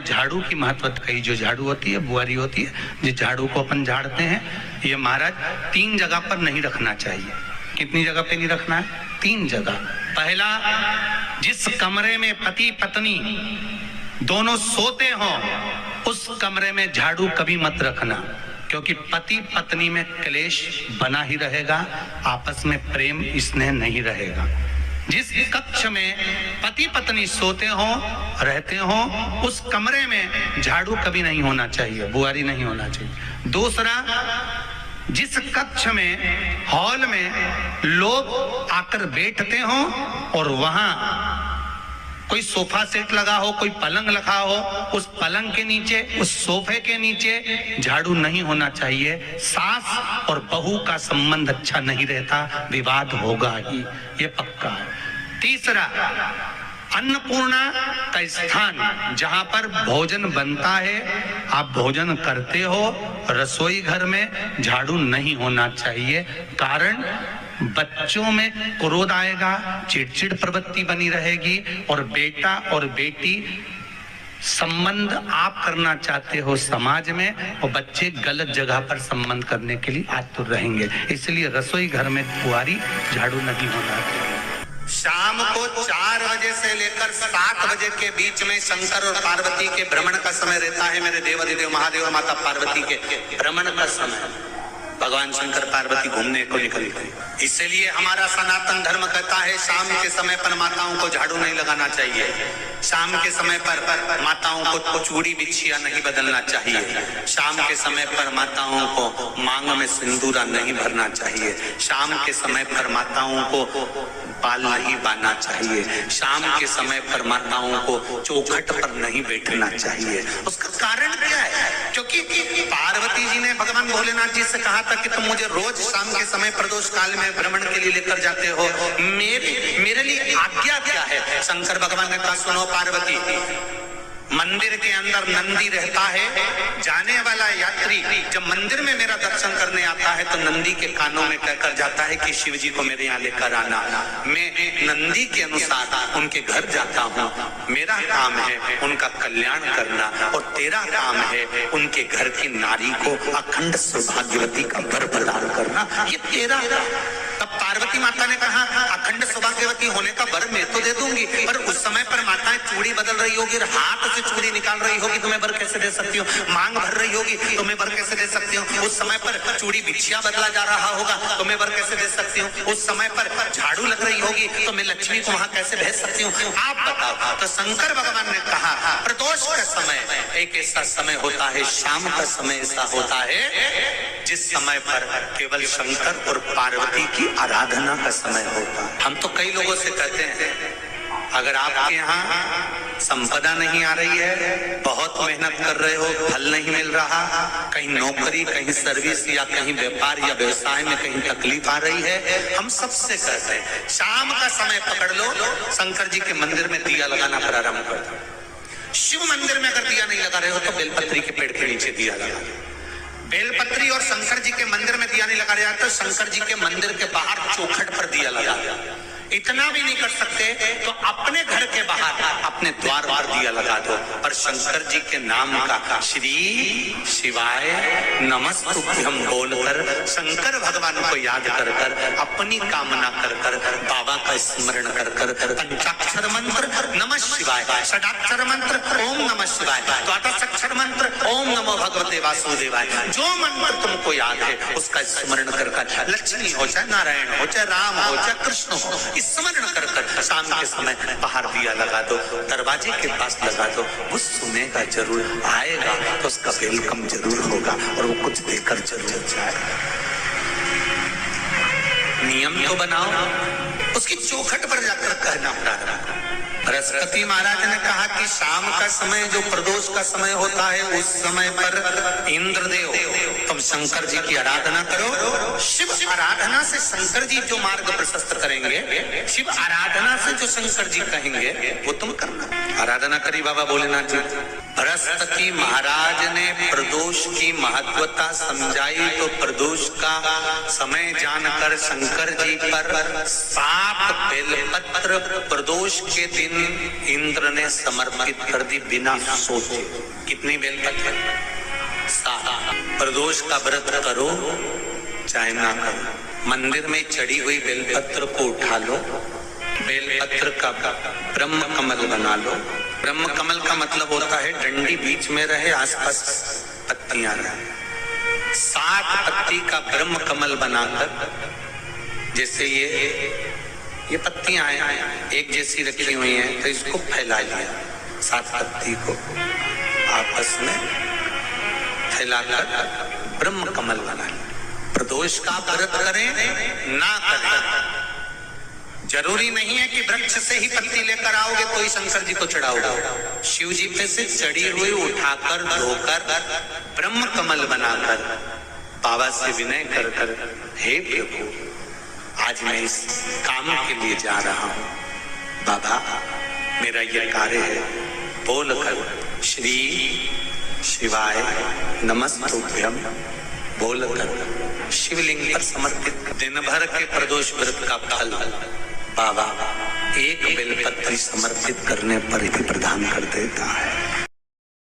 झाड़ू की महत्वता कही। जो झाड़ू होती है, बुआरी होती है, जिस झाड़ू को अपन झाड़ते हैं, ये महाराज 3 जगह पर नहीं रखना चाहिए। कितनी जगह पे नहीं रखना है? 3 जगह। पहला, जिस कमरे में पति पत्नी दोनों सोते हो उस कमरे में झाड़ू कभी मत रखना, क्योंकि पति पत्नी में क्लेश बना ही रहेगा, आपस में प्रेम स्नेह नहीं रहेगा। जिस कक्ष में पति पत्नी सोते हो, रहते हो, उस कमरे में झाड़ू कभी नहीं होना चाहिए, बुआरी नहीं होना चाहिए। दूसरा, जिस कक्ष में, हॉल में लोग आकर बैठते हो और वहां कोई सोफा सेट लगा हो, कोई पलंग लगा हो, उस पलंग के नीचे, उस सोफे के नीचे झाड़ू नहीं होना चाहिए। सास और बहू का संबंध अच्छा नहीं रहता, विवाद होगा ही, ये पक्का है। तीसरा, अन्नपूर्णा का स्थान जहां पर भोजन बनता है, आप भोजन करते हो, रसोई घर में झाड़ू नहीं होना चाहिए। कारण, बच्चों में क्रोध आएगा, चिड़चिड़ प्रवृत्ति बनी रहेगी, और बेटा और बेटी संबंध आप करना चाहते हो समाज में, और बच्चे गलत जगह पर संबंध करने के लिए आतुर रहेंगे। इसलिए रसोई घर में बुआरी, झाड़ू नहीं होना चाहिए। शाम को 4 बजे से लेकर 7 बजे के बीच में शंकर और पार्वती के भ्रमण का समय रहता है। मेरे देवाधिदेव महादेव माता पार्वती के भ्रमण का समय, भगवान शंकर पार्वती घूमने को निकलते हैं। इसलिए हमारा सनातन धर्म कहता है शाम के समय पर माताओं को झाड़ू नहीं लगाना चाहिए, शाम के समय पर माताओं को चूड़ी बिछिया नहीं बदलना चाहिए, शाम के समय पर माताओं को मांग में सिंदूरा नहीं भरना चाहिए, शाम के समय पर माताओं को बाल नहीं बांधना चाहिए, शाम के समय पर माताओं को चौखट पर नहीं बैठना चाहिए। उसका कारण क्या है? क्योंकि पार्वती जी ने भगवान भोलेनाथ जी से कहा था कि तुम मुझे रोज शाम के समय प्रदोष काल में भ्रमण के लिए लेकर जाते हो, मेरे लिए आज्ञा क्या है? शंकर भगवान ने कहा, सुनो पार्वती, मंदिर के अंदर नंदी रहता है, जाने वाला यात्री जब मंदिर में मेरा दर्शन करने आता है तो नंदी के कानों में कहकर जाता है कि शिव जी को मेरे यहाँ लेकर आना। मैं नंदी के अनुसार उनके घर जाता हूँ, मेरा काम है उनका कल्याण करना, और तेरा काम है उनके घर की नारी को अखंड सौभाग्यवती का वर प्रदान करना, ये तेरा। तब पार्वती माता ने कहा, अखंड सौभाग्यवती होने का वर मैं तो दे दूंगी, पर उस समय पर माताएं चूड़ी बदल रही होगी, हाथ से चूड़ी निकाल रही होगी, तुम्हें वर कैसे दे सकती हूँ? मांग भर रही होगी, तुम्हें वर कैसे दे सकती हूँ? उस समय पर चूड़ी बिछिया बदला जा रहा होगा, तुम्हें वर कैसे दे सकती हूँ? उस समय पर झाड़ू लग रही होगी, तो मैं लक्ष्मी को वहां कैसे भेज सकती हूँ? आप बताओ। तो शंकर भगवान ने कहा, प्रदोष का समय एक ऐसा समय होता है, शाम का समय ऐसा होता है जिस समय पर केवल शंकर और पार्वती की आराधना का समय होता है। हम तो कई लोगों से कहते हैं, अगर आपके यहाँ संपदा नहीं आ रही है, बहुत मेहनत कर रहे हो, फल नहीं मिल रहा, कहीं नौकरी, कहीं सर्विस या कहीं व्यापार या व्यवसाय में कहीं तकलीफ आ रही है, हम सबसे कहते हैं शाम का समय पकड़ लो, शंकर जी के मंदिर में दिया लगाना प्रारंभ कर दो। शिव मंदिर में अगर दिया नहीं लगा रहे हो तो बेलपत्री के पेड़ के नीचे दिया लगा। बेलपत्री और शंकर जी के मंदिर में दिया नहीं लगा रहा तो शंकर जी के मंदिर के बाहर चौखट पर दिया लगा। इतना भी नहीं कर सकते तो अपने घर के बाहर, अपने द्वार पर दिया लगा दो, पर शंकर जी के नाम का श्री शिवाय नमस्तुभ्यम बोलकर, शंकर भगवान को याद कर कर, अपनी कामना कर कर, बाबा का स्मरण कर कर, पंचाक्षर मंत्र नमः शिवाय, षडाक्षर मंत्र ओम नमः शिवाय, द्वादशाक्षर मंत्र ओम नमो भगवते वासुदेवाय, जो मंत्र तुमको याद है उसका स्मरण कर कर, लक्ष्मी हो चाहे नारायण हो चाहे राम हो चाहे कृष्ण हो, स्मरण कर कर शाम के समय बाहर दिया लगा दो, दरवाजे के पास लगा दो, वो सुनेगा जरूर, आएगा तो उसका वेलकम जरूर होगा और वो कुछ देकर जरूर जाएगा। नियम तो बनाओ, उसकी चौखट पर जाकर कहना प्रारंभ। बृहस्पति महाराज ने कहा कि शाम का समय जो प्रदोष का समय होता है उस समय पर इंद्रदेव तुम शंकर जी की आराधना करो। शिव आराधना से शंकर जी जो मार्ग प्रशस्त करेंगे, शिव आराधना से जो शंकर जी कहेंगे वो तुम करना। आराधना करी बाबा भोलेनाथ जी। बृहस्पति महाराज ने प्रदोष की महत्वता समझाई तो प्रदोष का समय जानकर शंकर जी पर 7 बेलपत्र प्रदोष के दिन इंद्र ने समर्पित कर दी बिना सोचे। कितनी बेलपत्र? 7। प्रदोष का व्रत करो चाहे ना करो, मंदिर में चढ़ी हुई बेलपत्र को उठा लो, बेलपत्र का ब्रह्म कमल बना लो। ब्रह्म कमल का मतलब होता है डंडी बीच में रहे, आसपास पत्तियां रहे। 7 पत्ती का ब्रह्म कमल बनाकर, जैसे ये पत्तियां हैं एक जैसी रखी हुई हैं, तो इसको फैला लिया। 7 पत्ती को आपस में फैलाकर ब्रह्म कमल बना लिया। प्रदोष का व्रत करें ना करें, जरूरी नहीं है कि वृक्ष से ही पत्ती लेकर आओगे तो ही शंकर जी को चढ़ाओगे। शिव जी पे से चढ़ी हुई उठाकर धोकर ब्रह्म कमल बनाकर बाबा से विनय कर कर, हे प्रभु आज मैं इस काम के लिए जा रहा हूं, बाबा मेरा ये कार्य है, बोलकर श्री शिवाय नमस्तुभ्यम बोलकर शिवलिंग पर समर्पित दिन भर के प्रदोष व्रत का फल बाबा एक बेलपत्री समर्पित करने पर ही प्रदान कर देता है।